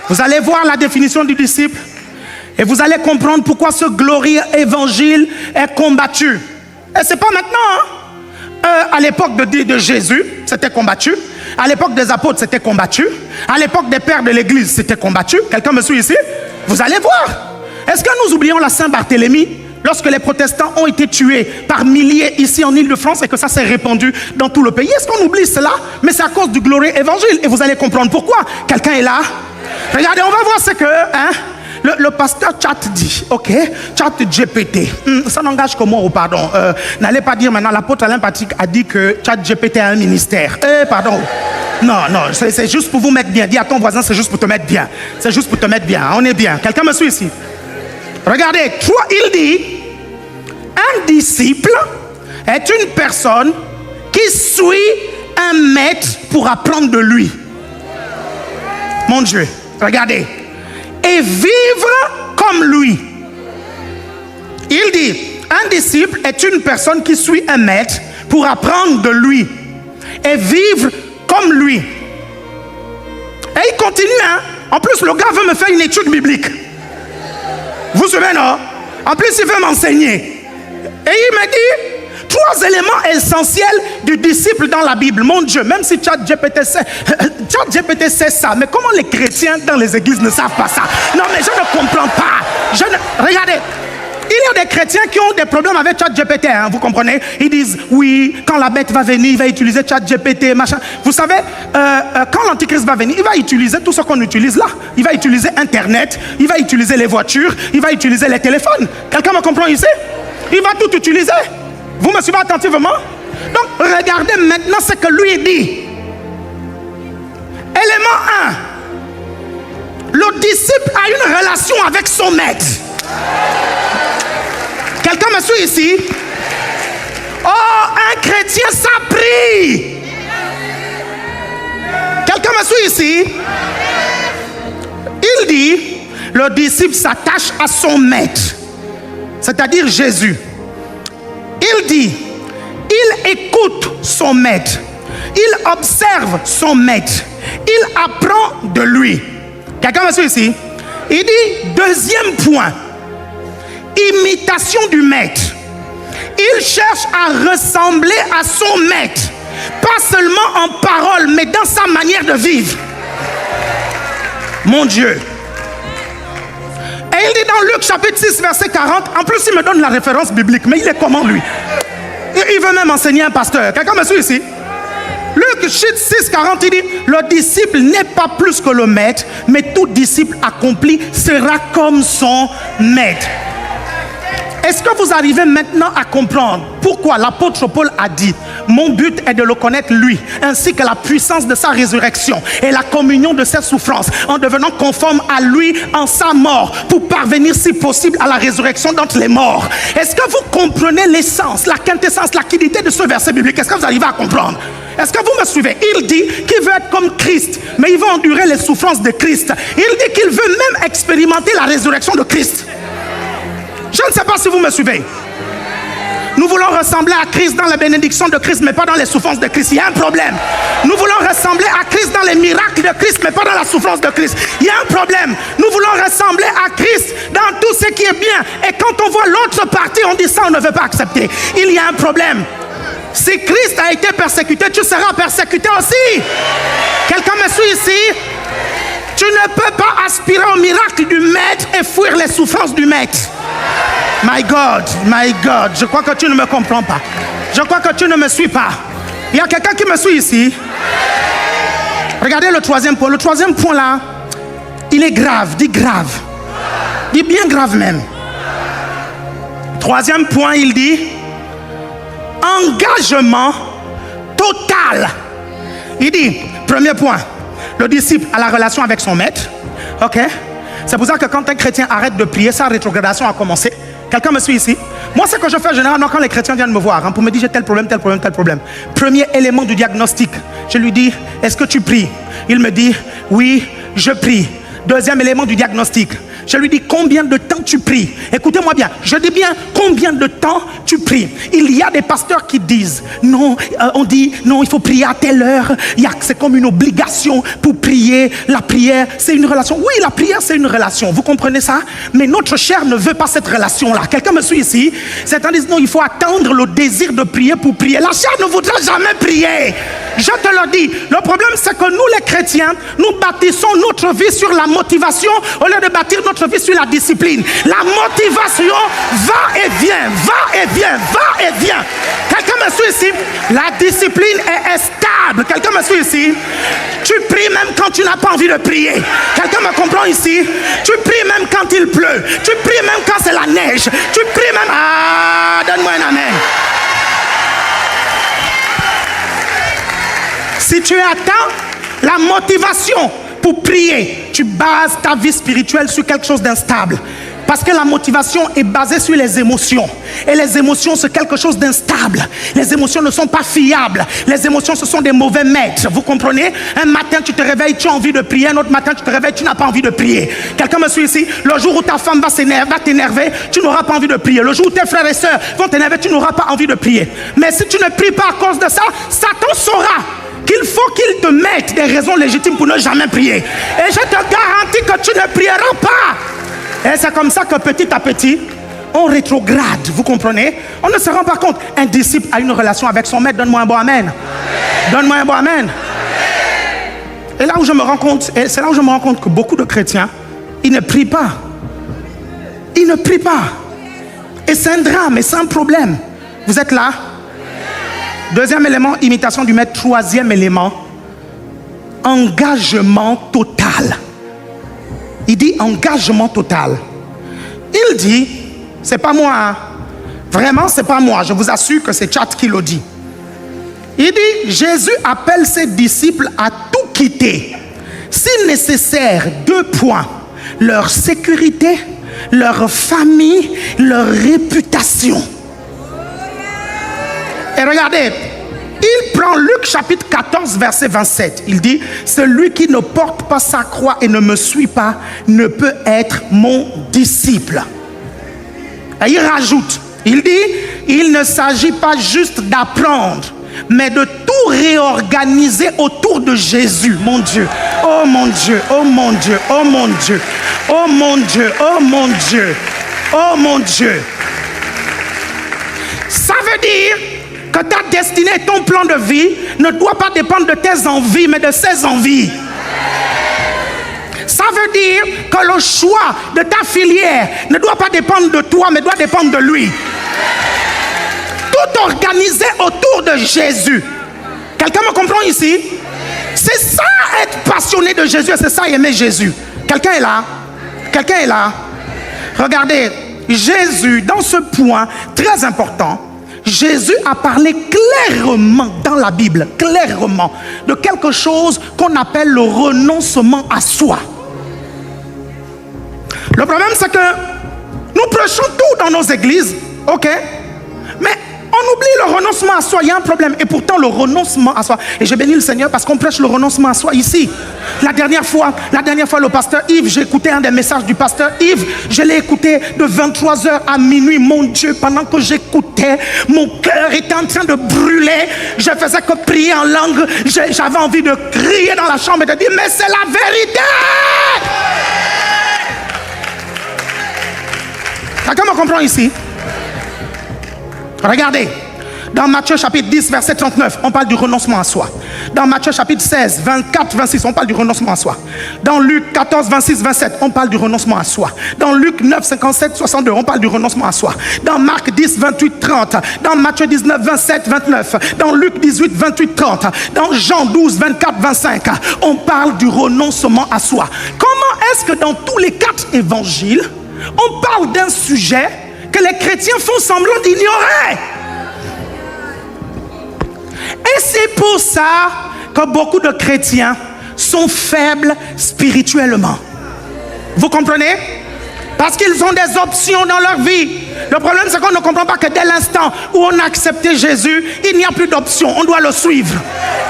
Vous allez voir la définition du disciple et vous allez comprendre pourquoi ce glorieux évangile est combattu. Et c'est pas maintenant, hein? À l'époque de Jésus, c'était combattu. À l'époque des apôtres, c'était combattu. À l'époque des pères de l'église, c'était combattu. Quelqu'un me suit ici? Vous allez voir. Est-ce que nous oublions la Saint-Barthélemy lorsque les protestants ont été tués par milliers ici en Île-de-France et que ça s'est répandu dans tout le pays? Est-ce qu'on oublie cela? Mais c'est à cause du glorieux évangile. Et vous allez comprendre pourquoi. Quelqu'un est là? Regardez, on va voir ce que le pasteur Chat dit. Ok, Chat GPT. Ça n'engage que moi, pardon. N'allez pas dire maintenant, l'apôtre Alain Patrick a dit que Chat GPT a un ministère. Pardon. Non, c'est juste pour vous mettre bien. Dis à ton voisin, c'est juste pour te mettre bien. C'est juste pour te mettre bien. On est bien. Quelqu'un me suit ici? Regardez, il dit, un disciple est une personne qui suit un maître pour apprendre de lui. Mon Dieu, regardez. Et vivre comme lui. Il dit, un disciple est une personne qui suit un maître pour apprendre de lui et vivre comme lui. Et il continue, hein. En plus, le gars veut me faire une étude biblique. Vous suivez, non? En plus, il veut m'enseigner. Et il me dit 3 éléments essentiels du disciple dans la Bible. Mon Dieu, même si ChatGPT sait ça, mais comment les chrétiens dans les églises ne savent pas ça? Non, mais je ne comprends pas. Regardez, il y a des chrétiens qui ont des problèmes avec ChatGPT, hein, vous comprenez? Ils disent, oui, quand la bête va venir, il va utiliser ChatGPT, machin. Vous savez, quand l'antichrist va venir, il va utiliser tout ce qu'on utilise là. Il va utiliser Internet, il va utiliser les voitures, il va utiliser les téléphones. Quelqu'un me comprend ici? Il va tout utiliser. Vous me suivez attentivement? Donc, regardez maintenant ce que lui dit. Élément 1. Le disciple a une relation avec son maître. Quelqu'un me suit ici? Oh, un chrétien, ça prie. Quelqu'un me suit ici? Il dit, le disciple s'attache à son maître, c'est-à-dire Jésus. Il dit, il écoute son maître, il observe son maître, il apprend de lui. Quelqu'un me suit ici? Il dit, deuxième point, imitation du maître. Il cherche à ressembler à son maître, pas seulement en parole, mais dans sa manière de vivre. Mon Dieu. Et il dit dans Luc chapitre 6 verset 40, en plus il me donne la référence biblique, mais il est comment lui? Il veut même enseigner un pasteur. Quelqu'un me suit ici? Luc 6 40, il dit, le disciple n'est pas plus que le maître, mais tout disciple accompli sera comme son maître. Est-ce que vous arrivez maintenant à comprendre pourquoi l'apôtre Paul a dit, mon but est de le connaître lui, ainsi que la puissance de sa résurrection et la communion de ses souffrances, en devenant conforme à lui en sa mort, pour parvenir si possible à la résurrection d'entre les morts. Est-ce que vous comprenez l'essence, la quintessence, la qualité de ce verset biblique? Est-ce que vous arrivez à comprendre? Est-ce que vous me suivez? Il dit qu'il veut être comme Christ, mais il veut endurer les souffrances de Christ. Il dit qu'il veut même expérimenter la résurrection de Christ. Je ne sais pas si vous me suivez. Nous voulons ressembler à Christ dans la bénédiction de Christ, mais pas dans les souffrances de Christ. Il y a un problème. Nous voulons ressembler à Christ dans les miracles de Christ, mais pas dans la souffrance de Christ. Il y a un problème. Nous voulons ressembler à Christ dans tout ce qui est bien. Et quand on voit l'autre partie, on dit ça, on ne veut pas accepter. Il y a un problème. Si Christ a été persécuté, tu seras persécuté aussi. Quelqu'un me suit ici? Tu ne peux pas aspirer au miracle du maître et fuir les souffrances du maître. My God, je crois que tu ne me comprends pas. Je crois que tu ne me suis pas. Il y a quelqu'un qui me suit ici? Regardez le troisième point. Le troisième point là, il est grave, dit grave. Dit bien grave même. Troisième point, il dit engagement total. Il dit, premier point, le disciple a la relation avec son maître. Ok? C'est pour ça que quand un chrétien arrête de prier, sa rétrogradation a commencé. Quelqu'un me suit ici? Moi, ce que je fais généralement quand les chrétiens viennent me voir, pour me dire j'ai tel problème, tel problème, tel problème. Premier élément du diagnostic, je lui dis, est-ce que tu pries? Il me dit, oui, je prie. Deuxième élément du diagnostic. Je lui dis combien de temps tu pries. Écoutez-moi bien. Je dis bien combien de temps tu pries. Il y a des pasteurs qui disent non, on dit non, il faut prier à telle heure. C'est comme une obligation pour prier. La prière, c'est une relation. Oui, la prière, c'est une relation. Vous comprenez ça? Mais notre chair ne veut pas cette relation-là. Quelqu'un me suit ici? Certains disent non, il faut attendre le désir de prier pour prier. La chair ne voudra jamais prier. Je te le dis. Le problème, c'est que nous, les chrétiens, nous bâtissons notre vie sur la motivation au lieu de bâtir notre vie sur la discipline. La motivation va et vient, va et vient, va et vient. Quelqu'un me suit ici? La discipline est stable. Quelqu'un me suit ici? Tu pries même quand tu n'as pas envie de prier. Quelqu'un me comprend ici? Tu pries même quand il pleut. Tu pries même quand c'est la neige. Tu pries même... Ah, donne-moi un amen. Si tu attends la motivation pour prier, tu bases ta vie spirituelle sur quelque chose d'instable. Parce que la motivation est basée sur les émotions. Et les émotions, c'est quelque chose d'instable. Les émotions ne sont pas fiables. Les émotions, ce sont des mauvais maîtres. Vous comprenez? Un matin, tu te réveilles, tu as envie de prier. Un autre matin, tu te réveilles, tu n'as pas envie de prier. Quelqu'un me suit ici? Le jour où ta femme va t'énerver, tu n'auras pas envie de prier. Le jour où tes frères et sœurs vont t'énerver, tu n'auras pas envie de prier. Mais si tu ne pries pas à cause de ça, Satan saura qu'il faut qu'il te mette des raisons légitimes pour ne jamais prier. Et je te garantis que tu ne prieras pas. Et c'est comme ça que petit à petit, on rétrograde. Vous comprenez? On ne se rend pas compte. Un disciple a une relation avec son maître. Donne-moi un bon amen. Donne-moi un bon amen. Et là où je me rends compte, et c'est là où je me rends compte que beaucoup de chrétiens, ils ne prient pas. Ils ne prient pas. Et c'est un drame, et c'est un problème. Vous êtes là? Deuxième élément, imitation du maître. Troisième élément, engagement total. Il dit engagement total. Il dit, c'est pas moi, hein. Vraiment c'est pas moi, je vous assure que c'est Chat qui le dit. Il dit, Jésus appelle ses disciples à tout quitter. Si nécessaire, 2 points, leur sécurité, leur famille, leur réputation. Et regardez, il prend Luc chapitre 14 verset 27. Il dit, celui qui ne porte pas sa croix et ne me suit pas ne peut être mon disciple. Et il rajoute, il dit, il ne s'agit pas juste d'apprendre, mais de tout réorganiser autour de Jésus. Mon Dieu, oh mon Dieu, oh mon Dieu, oh mon Dieu, oh mon Dieu, oh mon Dieu, oh mon Dieu. Ça veut dire que ta destinée et ton plan de vie ne doit pas dépendre de tes envies, mais de ses envies. Ça veut dire que le choix de ta filière ne doit pas dépendre de toi, mais doit dépendre de lui. Tout organisé autour de Jésus. Quelqu'un me comprend ici? C'est ça être passionné de Jésus, c'est ça aimer Jésus. Quelqu'un est là? Quelqu'un est là? Regardez, Jésus, dans ce point très important, Jésus a parlé clairement dans la Bible, clairement, de quelque chose qu'on appelle le renoncement à soi. Le problème, c'est que nous prêchons tout dans nos églises, ok? Mais on oublie le renoncement à soi. Il y a un problème. Et pourtant, le renoncement à soi. Et j'ai béni le Seigneur parce qu'on prêche le renoncement à soi ici. La dernière fois, le pasteur Yves, j'ai écouté un des messages du pasteur Yves. Je l'ai écouté de 23h à minuit. Mon Dieu, pendant que j'écoutais, mon cœur était en train de brûler. Je faisais que prier en langue. J'avais envie de crier dans la chambre et de dire, mais c'est la vérité! Quelqu'un me comprend ici? Regardez, dans Matthieu chapitre 10, verset 39, on parle du renoncement à soi. Dans Matthieu chapitre 16, 24, 26, on parle du renoncement à soi. Dans Luc 14, 26, 27, on parle du renoncement à soi. Dans Luc 9, 57, 62, on parle du renoncement à soi. Dans Marc 10, 28, 30. Dans Matthieu 19, 27, 29. Dans Luc 18, 28, 30. Dans Jean 12, 24, 25, on parle du renoncement à soi. Comment est-ce que dans tous les 4 évangiles, on parle d'un sujet que les chrétiens font semblant d'ignorer? Et c'est pour ça que beaucoup de chrétiens sont faibles spirituellement. Vous comprenez? Parce qu'ils ont des options dans leur vie. Le problème, c'est qu'on ne comprend pas que dès l'instant où on a accepté Jésus, il n'y a plus d'options. On doit le suivre.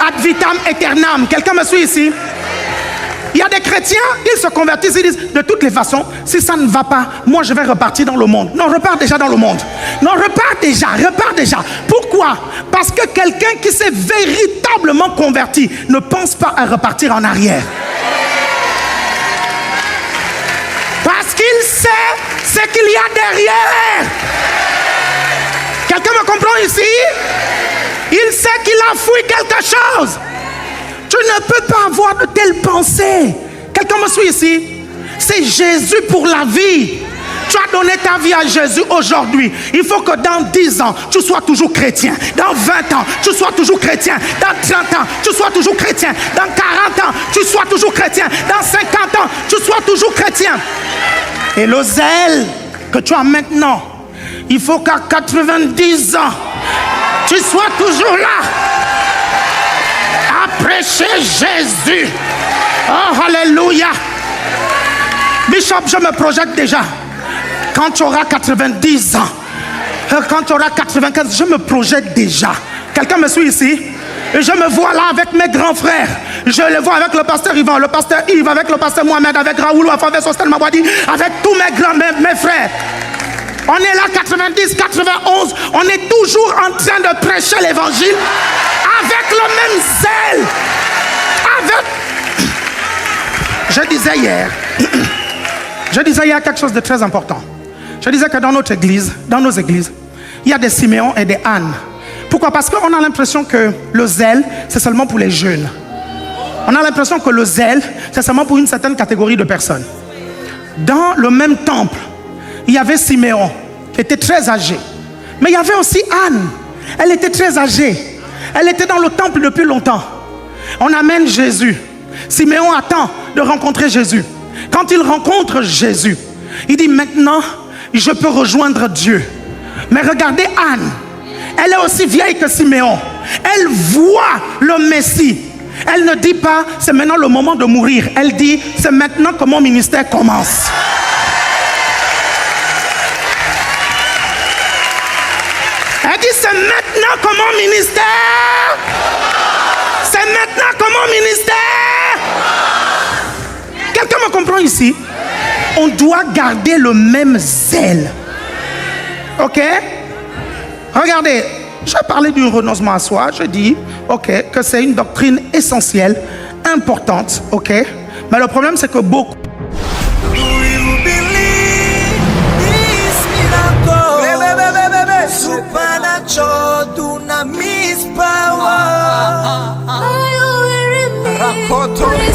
Ad vitam aeternam. Quelqu'un me suit ici? Il y a des chrétiens, ils se convertissent, ils disent, de toutes les façons, si ça ne va pas, moi je vais repartir dans le monde. Non, repars déjà dans le monde. Non, repars déjà. Pourquoi? Parce que quelqu'un qui s'est véritablement converti ne pense pas à repartir en arrière. Parce qu'il sait ce qu'il y a derrière. Quelqu'un me comprend ici? Il sait qu'il a fouillé quelque chose. Tu ne peux pas avoir de telles pensées. Quelqu'un me suit ici? C'est Jésus pour la vie. Tu as donné ta vie à Jésus aujourd'hui. Il faut que dans 10 ans, tu sois toujours chrétien. Dans 20 ans, tu sois toujours chrétien. Dans 30 ans, tu sois toujours chrétien. Dans 40 ans, tu sois toujours chrétien. Dans 50 ans, tu sois toujours chrétien. Et le zèle que tu as maintenant, il faut qu'à 90 ans, tu sois toujours là. À prêcher Jésus. Oh, alléluia. Bishop, je me projette déjà. Quand tu auras 90 ans, quand tu auras 95, je me projette déjà. Quelqu'un me suit ici? Et je me vois là avec mes grands frères. Je les vois avec le pasteur Yvan, le pasteur Yves, avec le pasteur Mohamed, avec Raoul, avec Sostel Mabouadi, avec tous mes frères. On est là 90, 91, on est toujours en train de prêcher l'évangile avec le même zèle. Je disais hier quelque chose de très important. Je disais que dans notre église, dans nos églises, il y a des Siméons et des Annes. Pourquoi? Parce qu'on a l'impression que le zèle, c'est seulement pour les jeunes. On a l'impression que le zèle, c'est seulement pour une certaine catégorie de personnes. Dans le même temple, il y avait Siméon, qui était très âgé. Mais il y avait aussi Anne. Elle était très âgée. Elle était dans le temple depuis longtemps. On amène Jésus. Siméon attend de rencontrer Jésus. Quand il rencontre Jésus, il dit maintenant, je peux rejoindre Dieu. Mais regardez Anne. Elle est aussi vieille que Siméon. Elle voit le Messie. Elle ne dit pas, c'est maintenant le moment de mourir. Elle dit, c'est maintenant que mon ministère commence. Elle dit, c'est maintenant que mon ministère. C'est maintenant que mon ministère. Quelqu'un me comprend ici? On doit garder le même zèle. Ok? Regardez, je parlais du renoncement à soi. Je dis, ok, que c'est une doctrine essentielle, importante, ok? Mais le problème, c'est que beaucoup... Supernatural dunamis power. Are you hearing me?